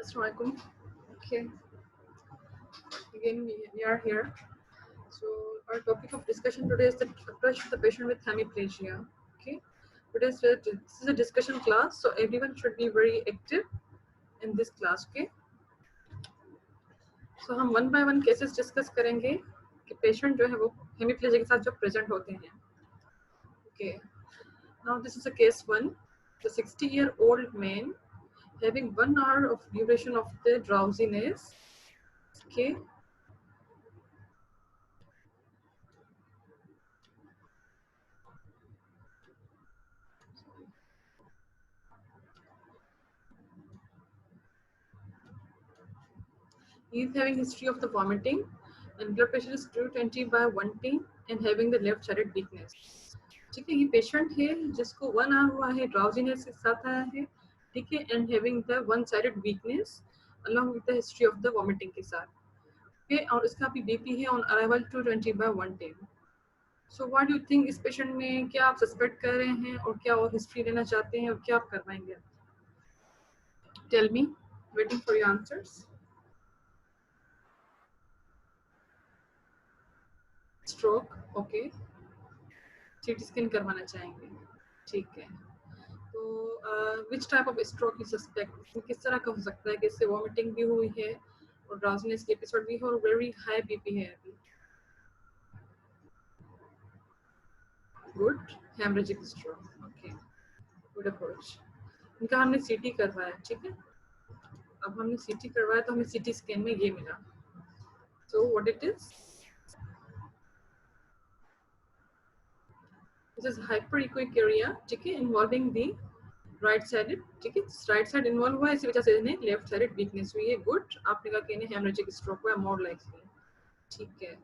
Assalamualaikum. Okay, again we are here. So our topic of discussion today is the approach to the patient with hemiplegia. Okay, this is a discussion class, so everyone should be very active in this class. Okay, so हम one by one cases discuss करेंगे कि patient जो है वो hemiplegia के साथ जो present होते हैं. Okay, now this is a case one. The 60-year-old man having 1 hour of duration of the drowsiness. Okay. He is having history of the vomiting and blood pressure is 220 by 110 and having the left sided weakness. ठीक है, ये patient है जिसको 1 our हुआ है, drowsiness के साथ आया है, ठीक है, and having the one sided weakness along with the history of the vomiting के साथ. ओके, और इसका भी बीपी है on arrival 220 by 110. So what do you think इस पेशेंट में क्या आप सस्पेक्ट कर रहे हैं और क्या और हिस्ट्री लेना चाहते हैं और क्या आप करवाएंगे? Tell me, waiting for your answers. Stroke, okay, CT scan करवाना चाहेंगे, ठीक है. तो which type of stroke you suspect, किस तरह का हो सकता है कि इससे वॉमिटिंग भी हुई है और ड्राउजीनेस के एपिसोड भी है और वेरी हाई बीपी है अभी? Good, haemorrhagic stroke, okay, good approach. इनका हमने सीटी करवाया, ठीक है. अब हमने सीटी करवाया तो हमें सीटी स्कैन में ये मिला. So what it is, this is हाइपरइक्विकेरिया, ठीक है, इन्वॉल्विंग दी राइट साइडेड, ठीक है, राइट साइड इन्वॉल्व हुआ है, इसी वजह से इन्हें लेफ्ट साइडेड वीकनेस हुई है. गुड, आपने कहा कि इन्हें हेमरेजिक स्ट्रोक हुआ है मोर लाइकली, ठीक है.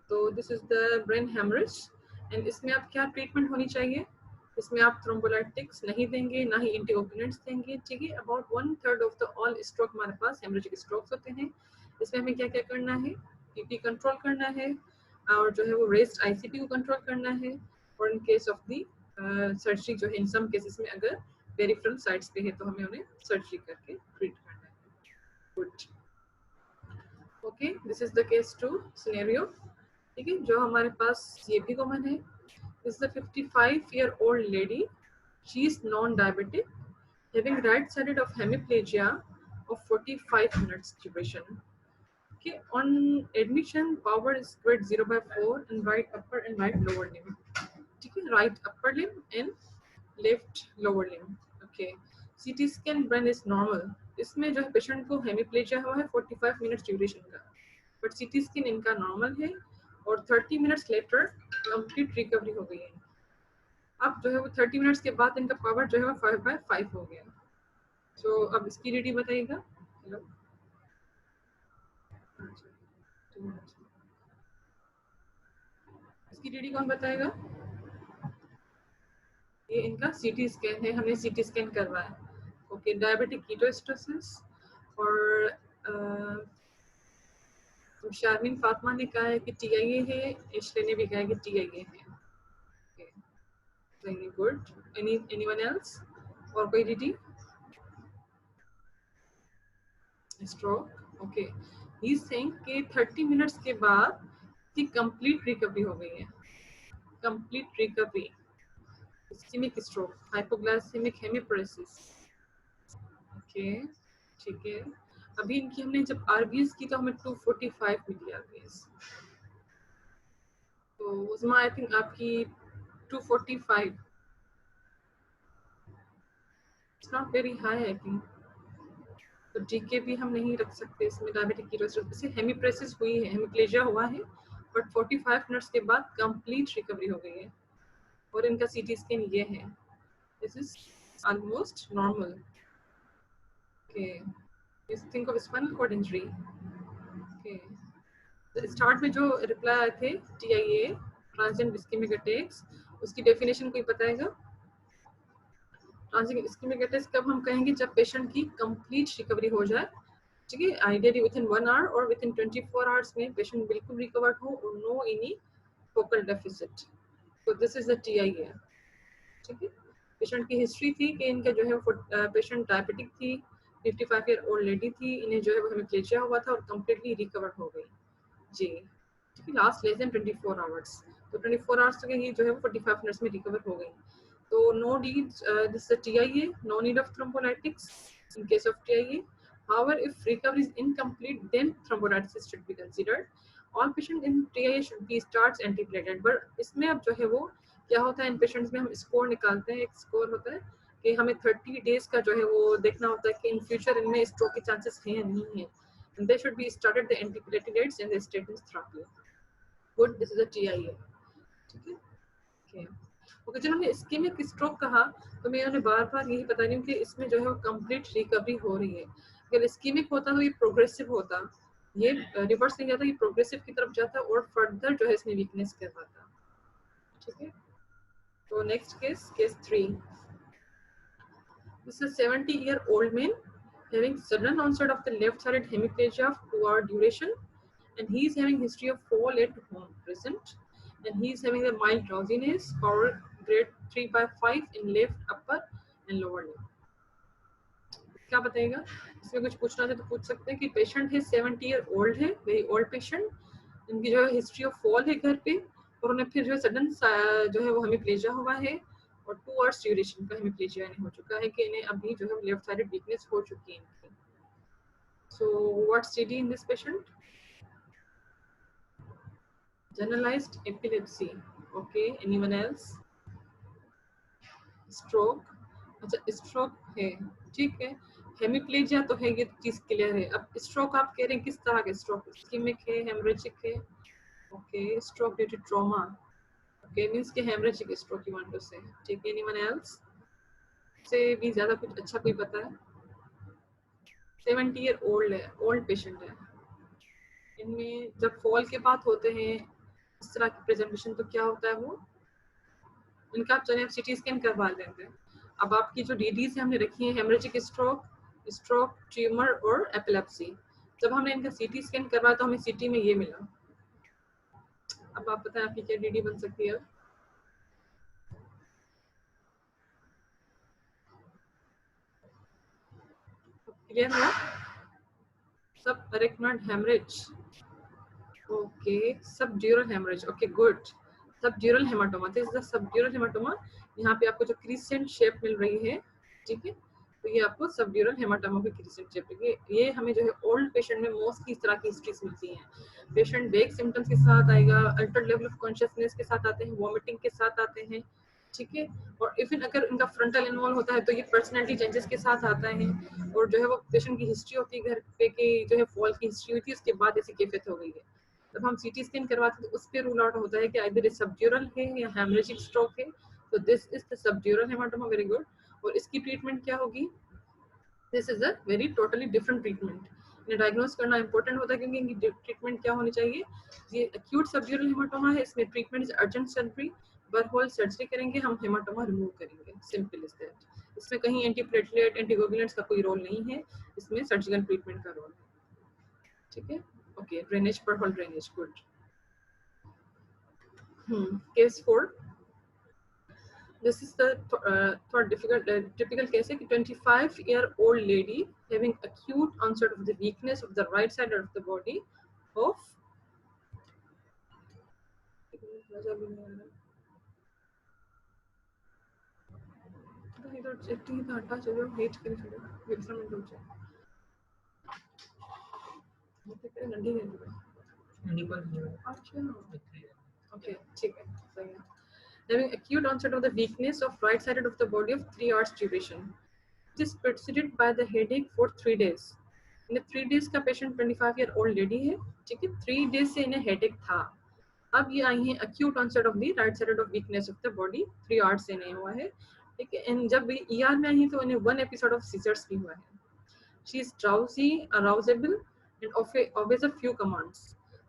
तो this is the brain haemorrhage and इसमें आप क्या ट्रीटमेंट होनी चाहिए? इसमें आप थ्रोम्बोलाइटिक्स नहीं देंगे, ना ही एंटीऑक्सीडेंट्स देंगे, ठीक है. About 1/3 of the all stroke हमारे पास हेमरेजिक स्ट्रोक्स होते हैं. इसमें हमें क्या क्या करना है? पीपी कंट्रोल करना है और जो है वो रेस्ट आईसीपी को कंट्रोल करना है, और in case of the surgery जो है इन सम केसेस में अगर पेरिफेरल साइट्स पे है तो हमें उन्हें सर्जरी करके ट्रीट करना है. Good, okay, this is the case 2 scenario, ठीक है. जो हमारे पास ये भी कॉमन है. This is a 55-year-old lady. She is non-diabetic, having right-sided of hemiplegia of 45 minutes duration. Okay, on admission, power is grade 0 by 4 and right upper and right lower limb. ठीक है, right upper limb and left lower limb. Okay, CT scan brain is normal. इसमें जो है patient को hemiplegia हुआ है 45 minutes duration का, but CT scan इनका नॉर्मल है और 30 मिनट्स लेटर कंप्लीट रिकवरी हो गई है. अब जो है वो 30 मिनट्स के बाद इनका पावर जो है वो 5/5 हो गया. सो अब इसकी रीडी बताइएगा. हेलो, इसकी रीडी कौन बताएगा? ये इनका सीटी स्कैन है, हमने सीटी स्कैन करवाया. Okay, diabetic ketoacidosis. और शारमीन फातिमा ने कहा है कि टीआईए है, इशले ने भी कहा है कि टीआईए है. Very good. Anyone else? और कोई Reedy? Stroke, okay. He is saying कि 30 मिनट्स के बाद की कंप्लीट रिकवरी हो गई है. Complete recovery. Ischaemic stroke, hypoglycaemic hemiparesis. Okay, ठीक है. अभी इनकी हमने जब आरबीएस की तो हमें 245 मिली आरबीएस. तो उस्मा आई थिंक आपकी 245 it's not very high I think. तो डीके भी हम नहीं रख सकते इसमें. डायबिटिक कीटोएसिडोसिस से हेमिप्रेसिस हुई है, हेमिप्लेजिया हुआ है, बट 45 मिनट्स के बाद कंप्लीट रिकवरी हो गई है और इनका सीटी स्कैन ये है. This is almost normal. Okay, you think of spinal cord injury. Okay, start में जो रिप्लाई आए थे टीआईए ट्रांजिएंट इस्केमिक अटैक्स, उसकी डेफिनेशन कोई बताएगा? ट्रांजिएंट इस्केमिक अटैक्स कब हम कहेंगे? जब पेशेंट की कंप्लीट रिकवरी हो जाए, ठीक है, आइडियली विद इन 1 आवर और विद इन 24 आवर्स में पेशेंट बिल्कुल रिकवर्ड हो और नो एनी फोकल डेफिसिट. तो दिस इज द टीआईए, ठीक है. पेशेंट की हिस्ट्री थी कि इनका जो है पेशेंट डायबिटिक थी, 55 ईयर ओल्ड लेडी थी, इन्हें जो है वो हेमिप्लेजिया हुआ था और कम्प्लीटली रिकवर हो गई जी। ठीक है, लास्ट लेस देन 24 आवर्स, तो 24 आवर्स तक ही जो है वो 45 मिनट्स में रिकवर हो गई। तो no need, this is TIA, no need of thrombolytics in case of TIA. However, if recovery is incomplete, then thrombolysis should be considered. All patients in TIA should be starts antiplatelet, but इसमें अब जो है वो क्या होता है, इन patients में हम स्कोर निकालते हैं, एक स्कोर होता है कि हमें 30 डेज का जो है वो देखना होता है कि इन फ्यूचर इनमें स्ट्रोक के चांसेस हैं या नहीं है, and they should be started the antiplatelets and the statins therapy. Good, this is a TIA. ठीक है, okay. ओके, जब हमने इस्केमिक स्ट्रोक कहा तो मैं उन्हें बार बार यही बता रही हूँ कि इसमें जो है वो कंप्लीट रिकवरी हो रही है। अगर इस्केमिक होता तो ये प्रोग्रेसिव होता, ये रिवर्स नहीं जाता, ये प्रोग्रेसिव की तरफ जाता और फर्दर जो है इसमें वीकनेस करवाता। ठीक है, तो next case, case 3, this is 70-year-old man having sudden onset of the left-sided hemiplegia of 2-hour duration, and he is having history of fall at home present, and he is having a mild drowsiness, power grade 3/5 in left upper and lower limb. क्या बताएगा, इसमें कुछ पूछना है तो पूछ सकते हैं कि पेशेंट है 70 ईयर ओल्ड है, वेरी ओल्ड पेशेंट, इनकी जो है हिस्ट्री ऑफ फॉल है घर पे, और उन्हें फिर जो है सडन जो है वो हेमिप्लेजिया हुआ है और 2 आवर्स ड्यूरेशन का हेमिप्लेजिया इन्हें हो चुका है कि इन्हें अभी जो है लेफ्ट साइडेड वीकनेस हो चुकी है इनकी। So what's TD in this patient? Generalized epilepsy. Okay, anyone else? Stroke. अच्छा, स्ट्रोक है, ठीक है, हेमिप्लेजिया तो है, ये चीज क्लियर है। अब स्ट्रोक आप कह रहे हैं किस तरह के स्ट्रोक, इस्केमिक है, हेमरेजिक है? Okay, stroke due to trauma, okay, means के haemorrhagic stroke you want to say. ठीक है, एनीवन एल्स से भी ज्यादा कुछ अच्छा कोई पता है? 70 ईयर ओल्ड है, ओल्ड पेशेंट है, इनमें जब फॉल के बाद होते हैं इस तरह की प्रेजेंटेशन तो क्या होता है वो, इनका आप चलिए CT स्कैन करवा लेते हैं। अब आपकी जो DDs हमने रखी है, हेमरेजिक स्ट्रोक, स्ट्रोक, ट्यूमर और एपिलेप्सी, जब हमने इनका CT स्कैन करवाया तो हमें CT में ये मिला। अब आप बताएं आपकी क्या DD बन सकती है? क्लियर हुआ? Subarachnoid haemorrhage, okay, subdural haemorrhage, okay good, subdural haematoma, this is the subdural haematoma. यहाँ पे आपको जो क्रिसेंट शेप मिल रही है, ठीक है, तो ये आपको सबड्यूरल हेमाटोमा की क्रिसेंट शेप, ये हमें जो है ओल्ड पेशेंट में मोस्टली इस तरह की हिस्ट्रीज मिलती हैं। पेशेंट वेक सिम्टम्स के साथ आएगा, अल्टर्ड लेवल ऑफ कॉन्शियसनेस के साथ आते हैं, वॉमिटिंग के साथ आते हैं, ठीक है, और इवन अगर इनका फ्रंटल इन्वॉल्व होता है तो ये पर्सनैलिटी चेंजेस के साथ आता है, और जो है वो पेशेंट की हिस्ट्री होती है घर पे की जो है फॉल की हिस्ट्री होती है, उसके बाद ऐसी कैफियत हो गई है। जब हम CT स्कैन करवाते हैं तो उस पे रूल आउट होता है कि आइदर सबड्यूरल है या हेमरेजिक स्ट्रोक है, तो this is the subdural haematoma, very good. और इसकी ट्रीटमेंट क्या होगी? This is a very totally different treatment, इन्हें डायग्नोस करना इंपॉर्टेंट होता है क्योंकि इनकी ट्रीटमेंट क्या होनी चाहिए। ये एक्यूट सबड्यूरल हेमाटोमा है, इसमें treatment is urgent surgery, burr hole surgery करेंगे, हम हेमाटोमा रिमूव करेंगे, सिंपल इज दैट। इसमें कहीं एंटीप्लेटलेट, एंटीकोगुलेंट्स का कोई रोल नहीं है, इसमें सर्जिकल ट्रीटमेंट का रोल है। ठीक है, okay, drainage, burr hole drainage, good. Case 4. This is the third difficult typical case है कि 25-year-old lady having acute onset of the weakness of the right side of the body of okay, ठीक है, सही है। Having acute onset of the weakness of right side of the body of 3 hours duration. It is preceded by the headache for 3 days. In 3 days का patient 25-year-old lady है, ठीक है, 3 days से इन्हें हेडेक था। अब ये आई है acute onset of the right side of weakness of the body, 3 hours से इन्हें हुआ है, ठीक है। एंड जब ये ER में आई तो इन्हें 1 episode of seizures भी हुआ है। She is drowsy, arousable and obeys a few commands.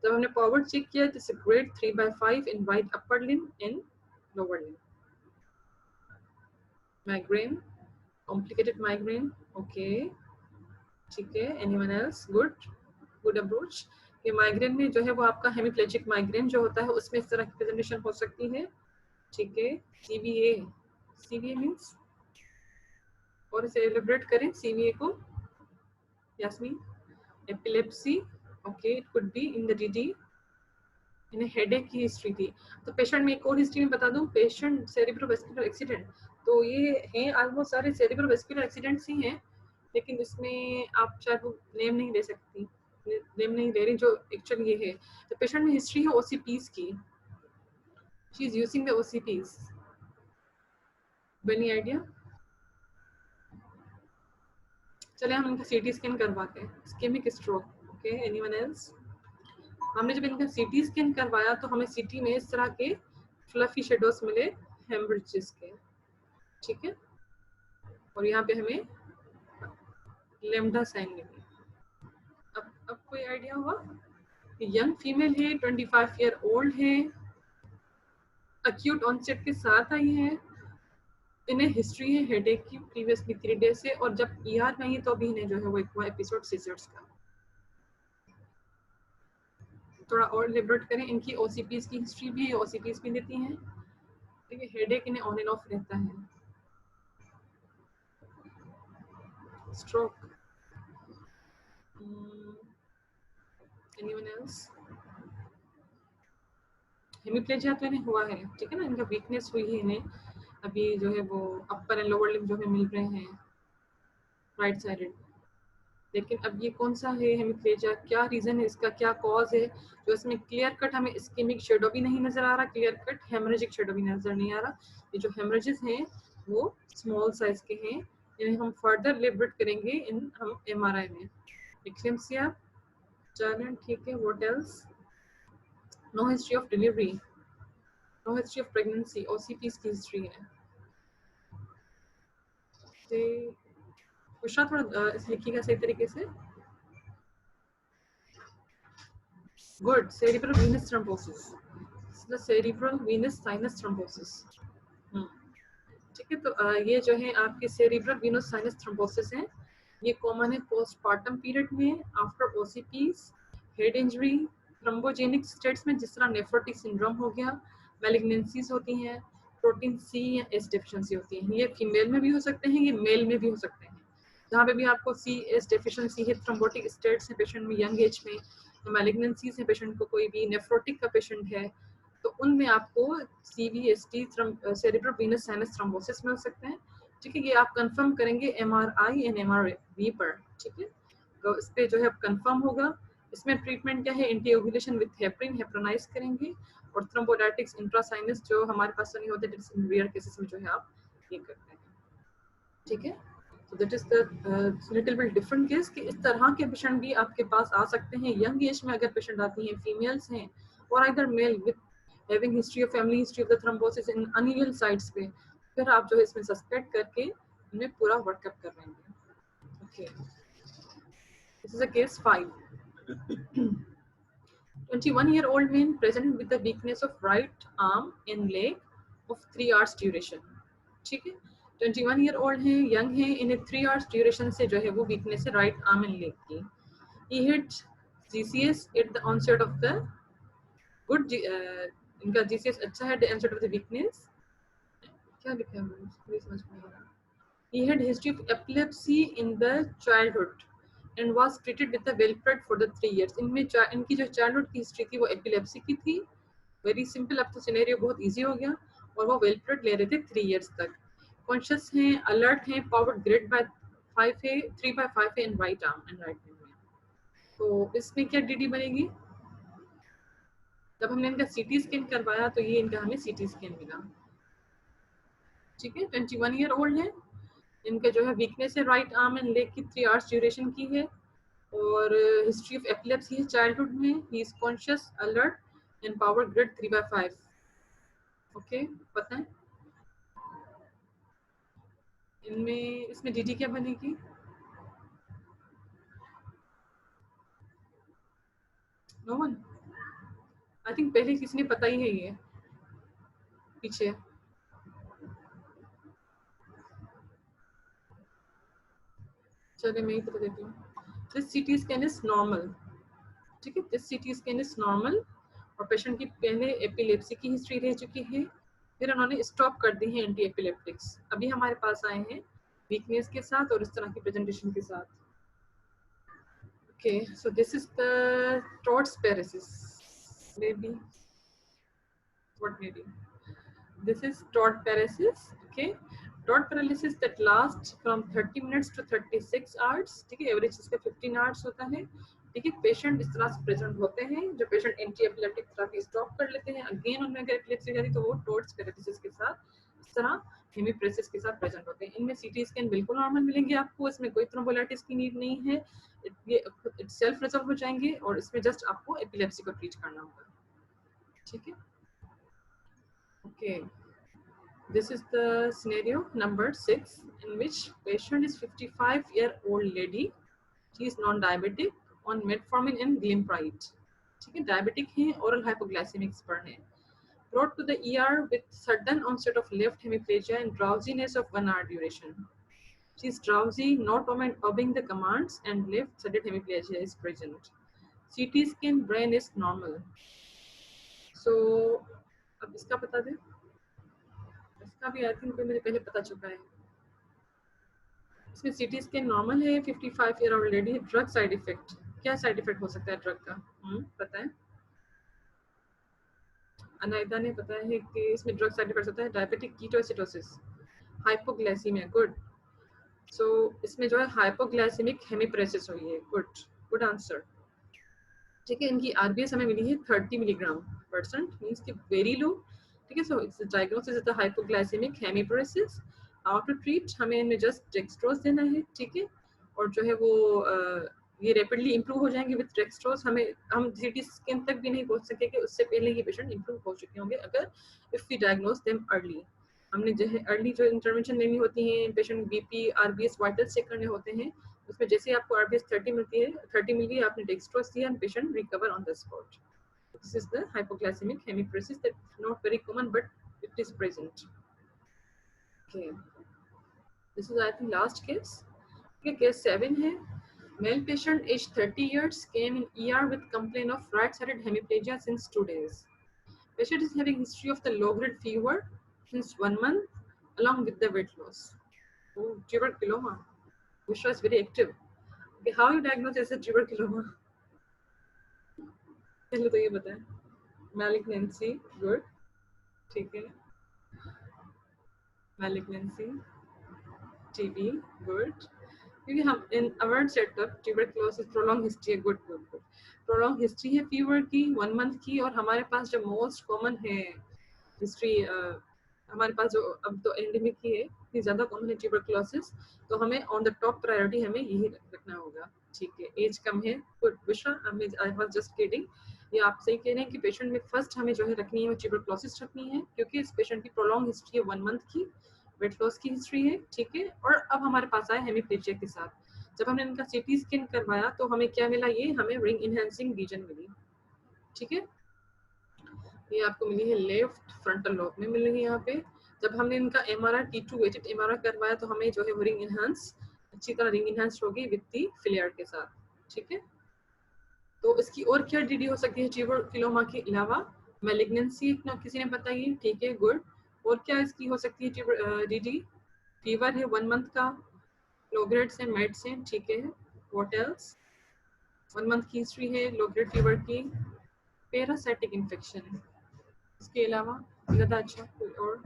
जब हमने पावर चेक किया तो grade 3/5 in right upper limb and lower limb. Migraine, complicated migraine, okay, ठीक है, anyone else? good approach। ये माइग्रेन में जो है वो आपका हेमिप्लेजिक माइग्रेन जो होता है उसमें इस तरह की प्रेजेंटेशन हो सकती है, ठीक है। CVA मींस, और इसे एलिब्रेट करें CVA को। Yasmin, epilepsy, okay, it could be in the DD, इन्हें हेडेक की हिस्ट्री थी। तो पेशेंट में एक और हिस्ट्री में बता दूं, पेशेंट सेरिब्रोवेस्कुलर एक्सीडेंट, तो ये हैं ऑलमोस्ट सारे सेरिब्रोवेस्कुलर एक्सीडेंट्स ही हैं, लेकिन इसमें आप शायद वो नेम नहीं ले सकती, नेम नहीं ले रही जो एक्चुअली ये है। तो पेशेंट में हिस्ट्री है ओसीपीज की, she is using the OCPs, any idea? चले हम इनका सीटी स्कैन करवाते हैं, ischaemic stroke, okay, anyone else? हमने जब इनका सीटी स्कैन करवाया तो हमें सीटी में इस तरह के फ्लफी शेडोज मिले हेमरेजेस के, ठीक है, और यहाँ पे हमें लेमडा साइन मिली। अब कोई आइडिया हुआ? यंग फीमेल है, 25 ईयर ओल्ड है, अक्यूट ऑनसेट के साथ आई है, इन्हें हिस्ट्री है हेडेक की प्रीवियसली 3 डेज से, और जब ईआर में आई तो अभी इन्हें जो है वो एक हुआ एपिसोड सीजर्स का। थोड़ा और लिबरेट करें, इनकी ओसीपीज की हिस्ट्री भी है, ओसीपीज भी देती हैं, ठीक है, हेडेक इन्हें ऑन एंड ऑफ रहता है। Stroke, anyone else? हेमिप्लेजिया तो इन्हें हुआ है, ठीक है ना, इनका वीकनेस हुई है इन्हें, अभी जो है वो अपर एंड लोअर लिम्ब जो हमें मिल रहे हैं राइट साइडेड, लेकिन अब ये कौन सा है हेमिप्लेजिया, क्या रीजन है इसका, क्या कॉज है? जो इसमें क्लियर कट हमें इस्केमिक शेडो भी नहीं नजर आ रहा, क्लियर कट हेमरेजिक शेडो भी नजर नहीं आ रहा। ये जो हेमरेजेस हैं वो स्मॉल साइज के हैं, इन्हें हम फर्दर लिबरेट करेंगे इन हम एमआरआई में। एक्लेम्सिया, चलें ठीक है, what else? No history of delivery, no history of pregnancy, OCPs की हिस्ट्री है। उषा थोड़ा इस लिखिएगा सही तरीके से। Good, cerebral venous thrombosis, the cerebral venous sinus thrombosis, ठीक है। तो ये जो है आपके सेरिब्रल वेनस साइनस थ्रोम्बोसिस हैं, ये कॉमन है पोस्टपार्टम पीरियड में, after OCPs, head injury, thrombogenic states में जिस तरह नेफ्रोटिक सिंड्रोम हो गया, मैलिग्नेंसीज होती हैं, प्रोटीन सी या एस डेफिशिएंसी होती है, ये फीमेल में भी हो सकते हैं, ये मेल में भी हो सकते हैं। जहाँ पे भी आपको सी एस डेफिशिएंसी है, थ्रोम्बोटिक स्टेट्स है पेशेंट में यंग एज में, मैलिग्नेंसीज है पेशेंट को, कोई भी नेफ्रोटिक का पेशेंट है, तो उनमें आपको सीवीएसटी सेरिब्रल वेनस साइनस थ्रोम्बोसिस मिल सकते हैं, ठीक है। ये आप कंफर्म करेंगे एमआरआई एंड एमआरवी पर, ठीक है, तो इस पे जो है कंफर्म होगा। इसमें ट्रीटमेंट क्या है, एंटीओगुलेशन विद हेपरिन, हेपरानाइज करेंगे, और थ्रोम्बोडाइटिक्स इंट्रासाइनस जो हमारे पास तो नहीं होते, इन रेयर केसेस में जो है आप ये करते हैं, ठीक है। तो that is the little bit different case कि इस तरह के पेशेंट भी आपके पास आ सकते हैं यंग एज में, अगर पेशेंट आती हैं फीमेल्स हैं और अगर male with having history of family history of the thrombosis in unusual sites पे, फिर आप जो है इसमें सस्पेक्ट करके इनमें पूरा वर्कअप कर लेंगे। Okay, this is a case 5। 21-year-old man present with the weakness of right arm and leg of 3 hours duration, ठीक है। 21 ईयर ओल्ड है, यंग है, इन्हें 3 hours ड्यूरेशन से जो है वो वीकनेस है राइट आर्म एंड लेग की। He hit GCS at the onset of the good इनका GCS अच्छा है, the onset of the weakness, क्या लिखा है मुझे समझ में नहीं आ रहा। He had history of epilepsy in the childhood and was treated with the Velpred for the 3 years। इनमें इनकी जो चाइल्डहुड की हिस्ट्री थी वो एपिलेप्सी की थी, वेरी सिंपल, अब तो सिनेरियो बहुत इजी हो गया, और वो वेलप्रेड ले रहे थे 3 years तक। कॉन्शियस हैं, अलर्ट हैं, पावर्ड ग्रेड बाय 5 है, 3/5 है in right arm and right hand में। तो इसमें क्या डीडी बनेगी? जब हमने इनका सीटी स्कैन करवाया तो ये इनका हमें सीटी स्कैन मिला, ठीक है। 21 ईयर ओल्ड है, इनका जो है वीकनेस है राइट आर्म एंड लेग की, 3 hours ड्यूरेशन की है, और हिस्ट्री ऑफ एपिलेप्सी है चाइल्डहुड में, he is conscious, alert and power grade 3/5, okay. पता है इनमें, इसमें डीडी क्या बनेगी? नो वन, आई थिंक पहले किसी ने पता ही है ये पीछे। चलिए मैं ही बता देती हूँ। This CT scan is normal, ठीक है, this CT scan is normal, और पेशेंट की पहले एपिलेप्सी की हिस्ट्री रह चुकी है, फिर उन्होंने स्टॉप कर दी है एंटी एपिलेप्टिक्स, अभी हमारे पास आए हैं वीकनेस के साथ और इस तरह की प्रेजेंटेशन के साथ। Okay, so this is the Todd's paresis. Maybe what maybe this is Todd paresis. Okay, Todd paralysis that lasts from 30 minutes to 36 hours. ठीक है, एवरेज इसका 15 hours होता है. ठीक है, पेशेंट इस तरह से प्रेजेंट होते हैं. जो patient anti epileptic therapy stop कर लेते हैं, अगेन उनमें अगर एपिलेप्सी जाती तो वो टॉड्स पैरालिसिस के साथ इस तरह हेमीप्रेसिस के साथ प्रेजेंट होते हैं. इनमें सीटी स्कैन बिल्कुल नॉर्मल मिलेंगे आपको. इसमें कोई थ्रोम्बोलाइटिस की नीड नहीं है. ये सेल्फ रिजॉल्व हो जाएंगे और इसमें जस्ट आपको एपिलेप्सी को ट्रीट करना होगा. ठीक है, okay. This is the scenario number 6 in which patient is 55-year-old lady. She is non-diabetic on metformin and glimepiride. ठीक है, diabetic है, oral hypoglycemics पर है. Brought to the ER with sudden onset of left hemiplegia and drowsiness of 1 hour duration. She is drowsy, not obeying the commands, and left-sided hemiplegia is present. CT scan brain is normal. So अब इसका बता दें. इसका भी I think मुझे पहले पता चुका है. इसमें सीटी स्कैन नॉर्मल है. 55 year old lady. Drug side effect, क्या साइड इफेक्ट हो सकता है ड्रग का? पता है? अनायदा ने पता है कि इसमें ड्रग साइड इफेक्ट होता है. Diabetic ketoacidosis, hypoglycaemia. Good. So इसमें जो है हाइपोग्लाइसेमिक हेमीप्रेसिस हुई है. Good, good answer. ठीक है, इनकी आरबीएस हमें मिली है 30 मिलीग्राम परसेंट, मींस कि वेरी लो. ठीक है, so it's diagnosis is the hypoglycaemic hemiparesis. How to treat, हमें इनमें जस्ट डेक्सट्रोज देना है. ठीक है, और जो है वो ये रैपिडली इंप्रूव हो जाएंगे विद डेक्सट्रोज. हम सीटी स्कैन तक भी नहीं पहुंच सके कि उससे पहले ये पेशेंट इंप्रूव हो चुके होंगे अगर if we diagnose them early. हमने जो है अर्ली जो इंटरवेंशन लेनी होती है, patient BP RBS vitals check करने होते हैं, उसमें जैसे आपको आरबीएस 30 मिलती है, 30 मिल गई, आपने डेक्सट्रोज दिया and patient recover on the spot. This is the hypoglycaemic hemiparesis that not very common but it is present. Okay, this is I think last case. Okay, case 7 है. Male patient aged 30 years came in ER with complaint of right-sided hemiplegia since 2 days. Patient is having history of the low-grade fever since 1 month along with the weight loss. Oh, tuberculoma. Vishwa is very active. Okay, how you diagnose as a tuberculoma? पहले तो ये बताएं. Malignancy, good. ठीक है. Malignancy, TB, good. क्योंकि हम इन अवर setup tuberculosis prolong history है. Good good good. Prolong history है फीवर की 1 मंथ की. और हमारे पास जो मोस्ट कॉमन है हिस्ट्री, हमारे पास जो अब तो एंडेमिक ही है, इतनी ज़्यादा कॉमन है ट्यूबरक्लोसिस, तो हमें ऑन द टॉप प्रायोरिटी हमें यही रखना होगा. ठीक है, एज कम है. गुड विश्वा, आई वाज जस्ट किडिंग. ये आप सही कह रहे हैं कि पेशेंट में फर्स्ट हमें जो है रखनी है वो ट्यूबरक्लोसिस रखनी है, क्योंकि इस पेशेंट की प्रोलॉन्ग हिस्ट्री है 1 मंथ की, वेट लॉस की हिस्ट्री है. ठीक है, और अब हमारे पास आया हेमीप्लेजिया के साथ. जब हमने इनका सीटी स्कैन करवाया तो हमें क्या मिला? ये हमें रिंग इनहेंसिंग रीजन मिली. ठीक है, ये आपको मिली है लेफ्ट फ्रंटल लोब में मिल रही है यहाँ पे. जब हमने इनका एमआरआई T2 वेटेड एमआरआई करवाया तो हमें जो है वो रिंग इनहेंस अच्छी तरह रिंग इनहेंस होगी विद दी फ्लेयर के साथ. ठीक है, तो इसकी और क्या डीडी हो सकती है ट्यूबरक्लोमा के अलावा? मैलिग्नेंसी किसी ने बताई. ठीक है, गुड. और क्या इसकी हो सकती है डीडी? फीवर है 1 मंथ का, लो ग्रेड से मेड से. ठीक है, व्हाट एल्स? 1 मंथ की हिस्ट्री है लो ग्रेड फीवर की. पैरासाइटिक इन्फेक्शन, इसके अलावा ज़्यादा अच्छा कोई और?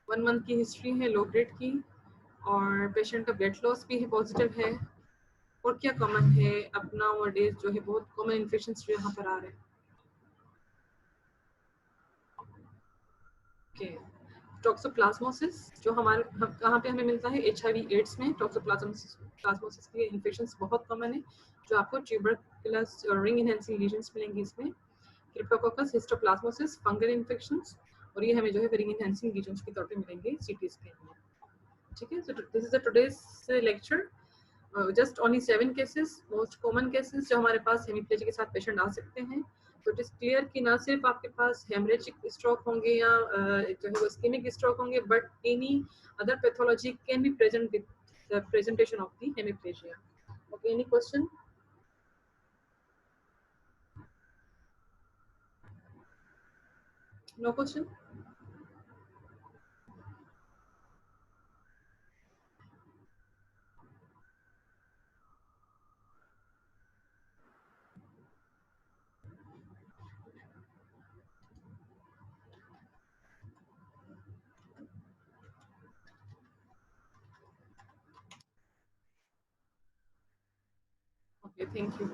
1 मंथ की हिस्ट्री है लो ग्रेड की, और पेशेंट का ब्लड लॉस भी है पॉजिटिव है. और क्या कॉमन है? अब नाउ डेज जो है बहुत कॉमन इन्फेक्शन जो यहाँ पर आ रहे हैं. ओके, टॉक्सोप्लाज्मोसिस जो हमारे कहाँ पे हमें मिलता है? HIV एड्स में टॉक्सोप्लाज्मोसिस के इन्फेक्शंस बहुत कॉमन है, जो आपको ट्यूबरकुलस और रिंग इनहेंसिंग लीजन्स मिलेंगी इसमें. क्रिप्टोकोकस, हिस्टोप्लाज्मोसिस, फंगल इन्फेक्शंस, और ये हमें जो है रिंग इनहेंसिंग लीजन्स के तौर पे मिलेंगे सीटी स्कैन में. ठीक है, so this is the today's lecture. Just only 7 cases, most common cases जो हमारे पास हेमीप्लेजिया के साथ पेशेंट आ सकते हैं. तो इट इज क्लियर कि ना सिर्फ आपके पास हेमरेजिक स्ट्रोक होंगे या जो है वो इस्केमिक स्ट्रोक होंगे, but any other pathology can be present with the presentation of the hemiplegia. Okay, any question? No question? Thank you.